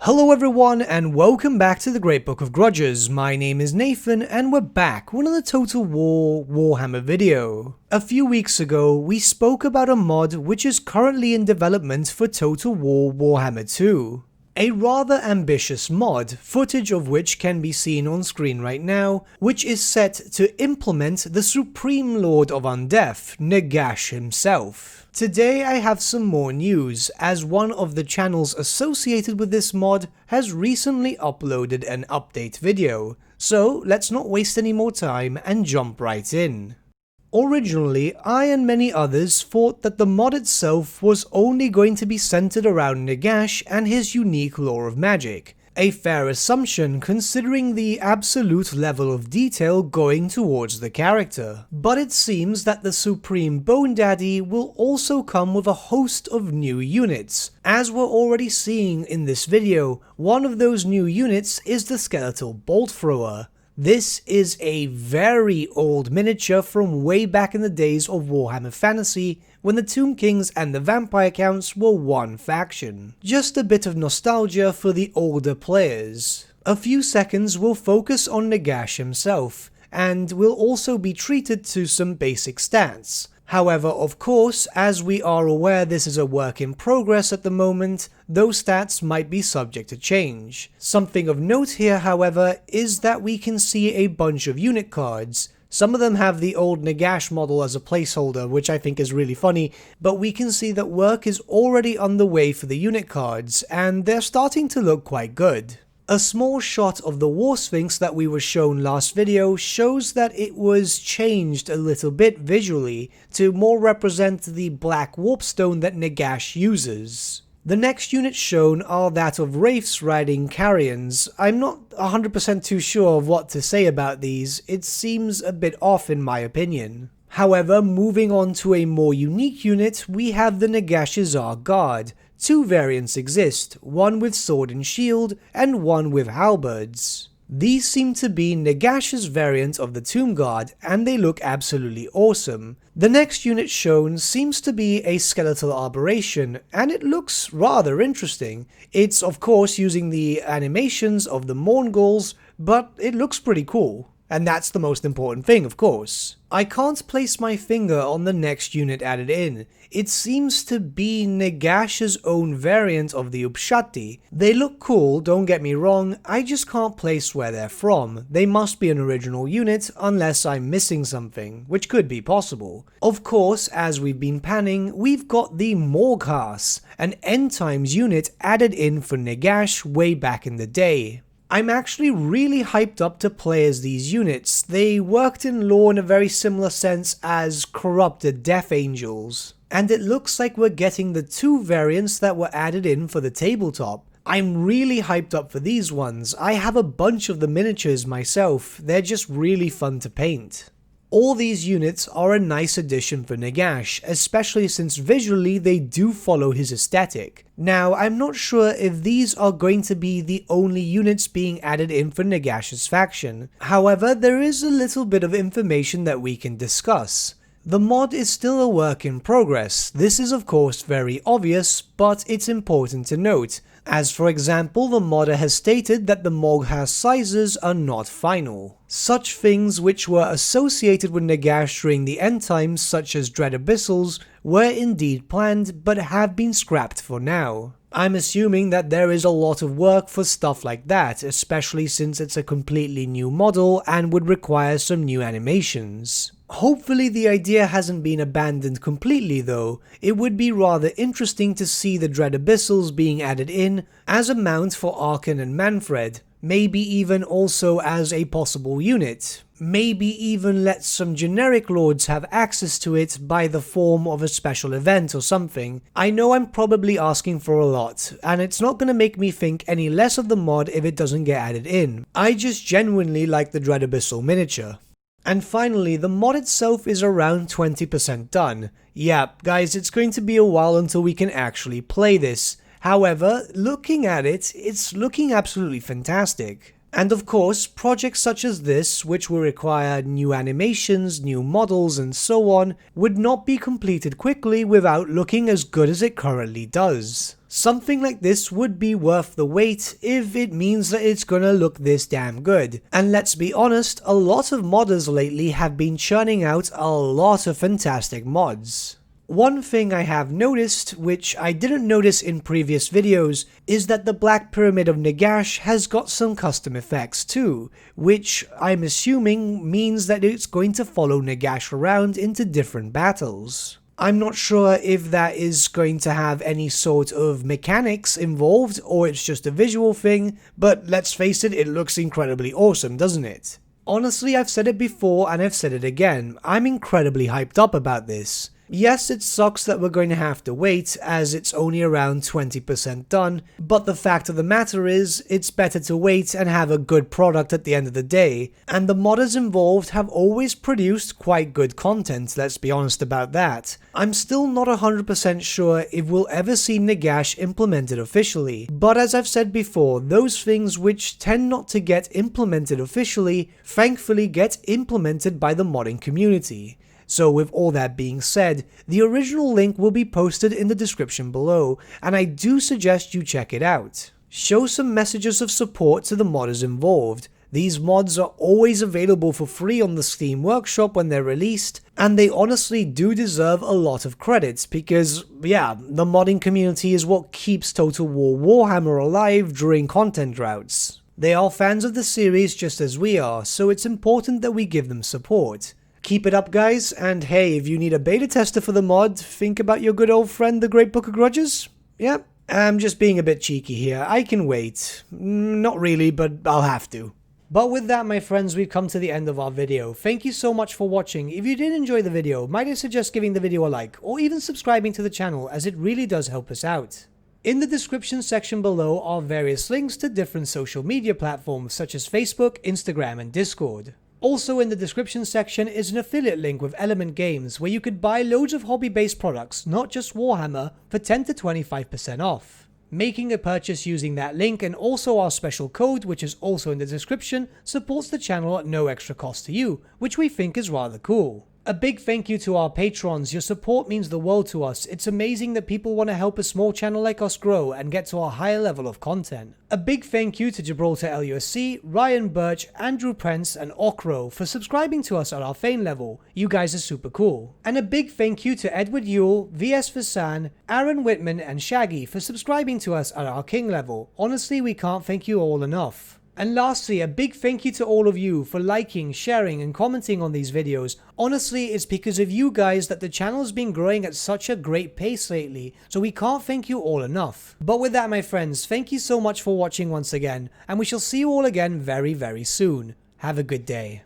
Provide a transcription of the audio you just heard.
Hello everyone and welcome back to the Great Book of Grudges. My name is Nathan and we're back with another Total War Warhammer video. A few weeks ago we spoke about a mod which is currently in development for Total War Warhammer 2. A rather ambitious mod, footage of which can be seen on screen right now, which is set to implement the Supreme Lord of Undeath, Nagash himself. Today I have some more news, as one of the channels associated with this mod has recently uploaded an update video, so let's not waste any more time and jump right in. Originally, I and many others thought that the mod itself was only going to be centered around Nagash and his unique lore of magic. A fair assumption considering the absolute level of detail going towards the character. But it seems that the Supreme Bone Daddy will also come with a host of new units. As we're already seeing in this video, one of those new units is the Skeletal Bolt Thrower. This is a very old miniature from way back in the days of Warhammer Fantasy, when the Tomb Kings and the Vampire Counts were one faction. Just a bit of nostalgia for the older players. A few seconds will focus on Nagash himself, and will also be treated to some basic stats. However, of course, as we are aware this is a work in progress at the moment, those stats might be subject to change. Something of note here, however, is that we can see a bunch of unit cards. Some of them have the old Nagash model as a placeholder, which I think is really funny, but we can see that work is already underway for the unit cards, and they're starting to look quite good. A small shot of the War Sphinx that we were shown last video shows that it was changed a little bit visually to more represent the black warpstone that Nagash uses. The next units shown are that of Wraiths Riding Carrions. I'm not 100% too sure of what to say about these, it seems a bit off in my opinion. However, moving on to a more unique unit, we have the Nagash's Guard. Two variants exist, one with sword and shield, and one with halberds. These seem to be Nagash's variant of the Tomb Guard, and they look absolutely awesome. The next unit shown seems to be a skeletal aberration, and it looks rather interesting. It's of course using the animations of the Mournguls, but it looks pretty cool. And that's the most important thing, of course. I can't place my finger on the next unit added in. It seems to be Nagash's own variant of the Upshati. They look cool, don't get me wrong, I just can't place where they're from. They must be an original unit unless I'm missing something, which could be possible. Of course, as we've been panning, we've got the Morghas, an End Times unit added in for Nagash way back in the day. I'm actually really hyped up to play as these units. They worked in lore in a very similar sense as corrupted Death Angels. And it looks like we're getting the two variants that were added in for the tabletop. I'm really hyped up for these ones. I have a bunch of the miniatures myself, they're just really fun to paint. All these units are a nice addition for Nagash, especially since visually they do follow his aesthetic. Now, I'm not sure if these are going to be the only units being added in for Nagash's faction. However, there is a little bit of information that we can discuss. The mod is still a work in progress. This is of course very obvious, but it's important to note. As for example, the modder has stated that the Morghas sizes are not final. Such things which were associated with Nagash during the end times, such as Dread Abyssals, were indeed planned but have been scrapped for now. I'm assuming that there is a lot of work for stuff like that, especially since it's a completely new model and would require some new animations. Hopefully the idea hasn't been abandoned completely though. It would be rather interesting to see the Dread Abyssals being added in as a mount for Arkan and Manfred, maybe even also as a possible unit. Maybe even let some generic lords have access to it by the form of a special event or something. I know I'm probably asking for a lot, and it's not gonna make me think any less of the mod if it doesn't get added in. I just genuinely like the Dread Abyssal miniature. And finally, the mod itself is around 20% done. Yeah, guys, it's going to be a while until we can actually play this. However, looking at it, it's looking absolutely fantastic. And of course, projects such as this, which will require new animations, new models and so on, would not be completed quickly without looking as good as it currently does. Something like this would be worth the wait if it means that it's gonna look this damn good. And let's be honest, a lot of modders lately have been churning out a lot of fantastic mods. One thing I have noticed, which I didn't notice in previous videos, is that the Black Pyramid of Nagash has got some custom effects too, which I'm assuming means that it's going to follow Nagash around into different battles. I'm not sure if that is going to have any sort of mechanics involved or it's just a visual thing, but let's face it, it looks incredibly awesome, doesn't it? Honestly, I've said it before and I've said it again, I'm incredibly hyped up about this. Yes, it sucks that we're going to have to wait, as it's only around 20% done, but the fact of the matter is, it's better to wait and have a good product at the end of the day, and the modders involved have always produced quite good content, let's be honest about that. I'm still not 100% sure if we'll ever see Nagash implemented officially, but as I've said before, those things which tend not to get implemented officially, thankfully get implemented by the modding community. So with all that being said, the original link will be posted in the description below, and I do suggest you check it out. Show some messages of support to the modders involved. These mods are always available for free on the Steam Workshop when they're released, and they honestly do deserve a lot of credit because, yeah, the modding community is what keeps Total War Warhammer alive during content droughts. They are fans of the series just as we are, so it's important that we give them support. Keep it up, guys, and hey, if you need a beta tester for the mod, think about your good old friend the Great Book of Grudges? Yep, I'm just being a bit cheeky here, I can wait. Not really, but I'll have to. But with that, my friends, we've come to the end of our video. Thank you so much for watching. If you did enjoy the video, might I suggest giving the video a like, or even subscribing to the channel, as it really does help us out. In the description section below are various links to different social media platforms such as Facebook, Instagram, and Discord. Also in the description section is an affiliate link with Element Games where you could buy loads of hobby-based products, not just Warhammer, for 10 to 25% off. Making a purchase using that link and also our special code, which is also in the description, supports the channel at no extra cost to you, which we think is rather cool. A big thank you to our patrons, your support means the world to us. It's amazing that people want to help a small channel like us grow and get to a higher level of content. A big thank you to Gibraltar LUSC, Ryan Bertsche, Andrew Prince and Okro for subscribing to us at our Fane level, you guys are super cool. And a big thank you to Edward Yule, VS Vasan, Aaron Whitman and Shaggy for subscribing to us at our King level. Honestly, we can't thank you all enough. And lastly, a big thank you to all of you for liking, sharing and commenting on these videos. Honestly, it's because of you guys that the channel's been growing at such a great pace lately, so we can't thank you all enough. But with that, my friends, thank you so much for watching once again, and we shall see you all again very, very soon. Have a good day.